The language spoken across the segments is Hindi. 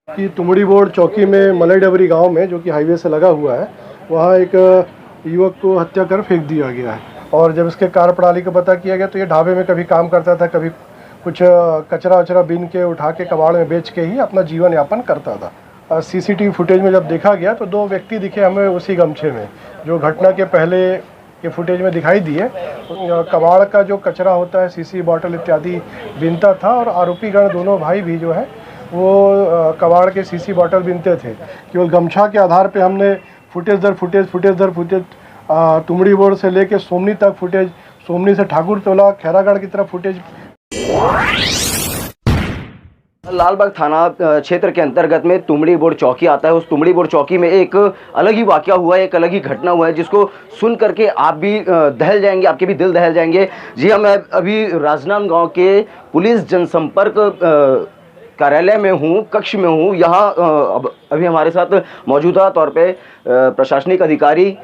कि तुमड़ी बोर्ड चौकी में मलाई डबरी गांव में, जो कि हाईवे से लगा हुआ है, वहां एक युवक को हत्या कर फेंक दिया गया है। और जब इसके कार्य प्रणाली का पता किया गया तो ये ढाबे में कभी काम करता था, कभी कुछ कचरा वचरा बीन के उठा के कबाड़ में बेच के ही अपना जीवन यापन करता था। सीसीटीवी फुटेज में जब देखा गया तो दो व्यक्ति दिखे हमें उसी गमछे में, जो घटना के पहले के फुटेज में दिखाई दिए। कबाड़ का जो कचरा होता है, सीसी बॉटल इत्यादि बीनता था, और आरोपी गण दोनों भाई भी जो है वो कबाड़ के सीसी बॉटल बीनते थे। केवल गमछा के आधार पे हमने फुटेज दर फुटेज तुमड़ी बोर्ड से लेके सोमनी तक फुटेज, सोमनी से ठाकुर तोला खैरागढ़ की तरफ फुटेज। लालबाग थाना क्षेत्र के अंतर्गत में तुमड़ी बोर्ड चौकी आता है। उस तुमड़ी बोर्ड चौकी में एक अलग ही वाकया हुआ है, एक अलग ही घटना हुआ है, जिसको सुन करके आप भी दहल जाएंगे, आपके भी दिल दहल जाएंगे। जी हाँ, मैं अभी राजनांदगांव के पुलिस जनसंपर्क कार्यालय में हूँ, कक्ष में हूँ। यहाँ अभी हमारे साथ मौजूदा तौर पे प्रशासनिक अधिकारी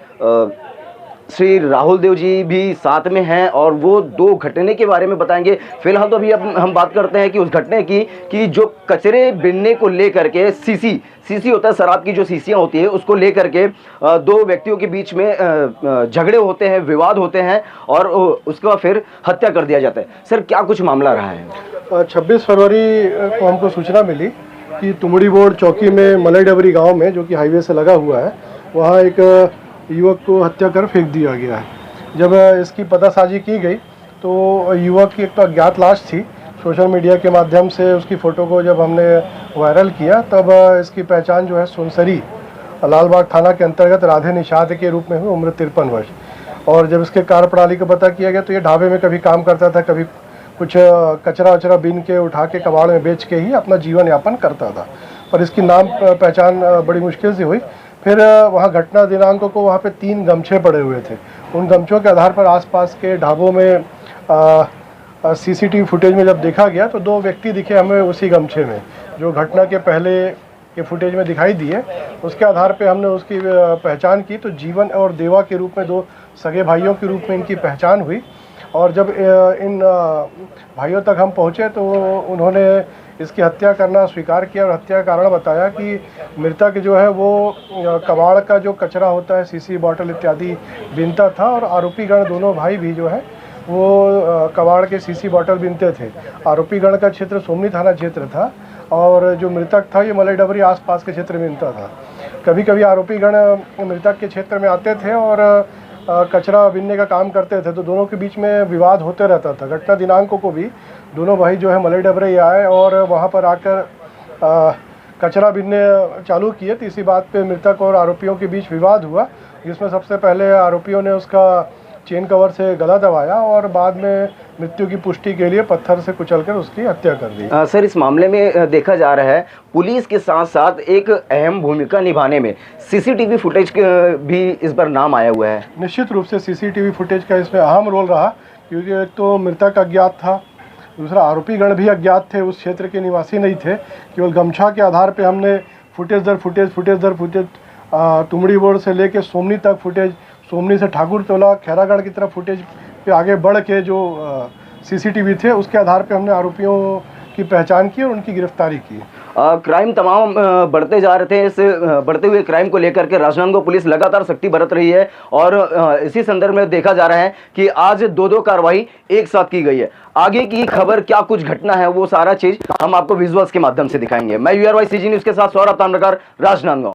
श्री राहुल देव जी भी साथ में हैं, और वो दो घटने के बारे में बताएंगे। फिलहाल तो अभी अब हम बात करते हैं कि उस घटने की, कि जो कचरे बिनने को लेकर के सीसी होता है, शराब की जो सीसियाँ होती है, उसको लेकर के दो व्यक्तियों के बीच में झगड़े होते हैं, विवाद होते हैं, और उसके बाद फिर हत्या कर दिया जाता है। सर, क्या कुछ मामला रहा है? 26 फरवरी को हमको सूचना मिली कि तुमड़ी बोर्ड चौकी में मलाई डबरी गांव में, जो कि हाईवे से लगा हुआ है, वहाँ एक युवक को हत्या कर फेंक दिया गया है। जब इसकी पतासाजी की गई तो युवक की एक तो अज्ञात लाश थी। सोशल मीडिया के माध्यम से उसकी फ़ोटो को जब हमने वायरल किया तब इसकी पहचान जो है सुनसरी लालबाग थाना के अंतर्गत राधे निषाद के रूप में हुई, उम्र 53 वर्ष। और जब इसके कार्य प्रणाली का पता किया गया तो ये ढाबे में कभी काम करता था, कभी कुछ कचरा वचरा बीन के उठा के कबाड़ में बेच के ही अपना जीवन यापन करता था। पर इसकी नाम पहचान बड़ी मुश्किल से हुई। फिर वहाँ घटना दिनांक को वहाँ पे 3 गमछे पड़े हुए थे। उन गमछों के आधार पर आसपास के ढाबों में सीसीटीवी फुटेज में जब देखा गया तो दो व्यक्ति दिखे हमें उसी गमछे में, जो घटना के पहले के फुटेज में दिखाई दिए। उसके आधार पे हमने उसकी पहचान की तो जीवन और देवा के रूप में, दो सगे भाइयों के रूप में इनकी पहचान हुई। और जब इन भाइयों तक हम पहुँचे तो उन्होंने इसकी हत्या करना स्वीकार किया, और हत्या का कारण बताया कि मृतक जो है वो कबाड़ का जो कचरा होता है, सीसी बॉटल इत्यादि बीनता था, और आरोपी गण दोनों भाई भी जो है वो कबाड़ के सीसी बॉटल बीनते थे। आरोपी गण का क्षेत्र सोमनी थाना क्षेत्र था, और जो मृतक था ये मलाई डबरी आसपास के क्षेत्र में बीनता था। कभी कभी आरोपी गण मृतक के क्षेत्र में आते थे और कचरा बीनने का काम करते थे, तो दोनों के बीच में विवाद होते रहता था। घटना दिनांकों को भी दोनों भाई जो है मलाई डबरे आए और वहाँ पर आकर कचरा बीनने चालू किए। तो इसी बात पे मृतक और आरोपियों के बीच विवाद हुआ, जिसमें सबसे पहले आरोपियों ने उसका चेन कवर से गला दबाया और बाद में मृत्यु की पुष्टि के लिए पत्थर से कुचलकर उसकी हत्या कर दी। सर, इस मामले में देखा जा रहा है पुलिस के साथ साथ एक अहम भूमिका निभाने में सीसीटीवी फुटेज भी इस बार नाम आया हुआ है। निश्चित रूप से सीसीटीवी फुटेज का इसमें अहम रोल रहा, क्योंकि एक तो मृतक अज्ञात था, दूसरा आरोपी गण भी अज्ञात थे, उस क्षेत्र के निवासी नहीं थे। केवल गमछा के आधार पे हमने फुटेज दर फुटेज तुमड़ी बोर्ड से लेके सोमनी तक फुटेज, सोमनी से ठाकुर तोला खैरागढ़ की तरफ फुटेज पे आगे बढ़ के जो सीसीटीवी थे उसके आधार पे हमने आरोपियों की पहचान की और उनकी गिरफ्तारी की। क्राइम तमाम बढ़ते जा रहे थे। इस बढ़ते हुए क्राइम को लेकर के राजनांदगांव पुलिस लगातार सख्ती बरत रही है, और इसी संदर्भ में देखा जा रहा है कि आज दो कार्रवाई एक साथ की गई है। आगे की खबर क्या कुछ घटना है वो सारा चीज हम आपको विजुअल्स के माध्यम से दिखाएंगे। मैं URY CG न्यूज के साथ सौरभ ताम्रकार, राजनांदगांव।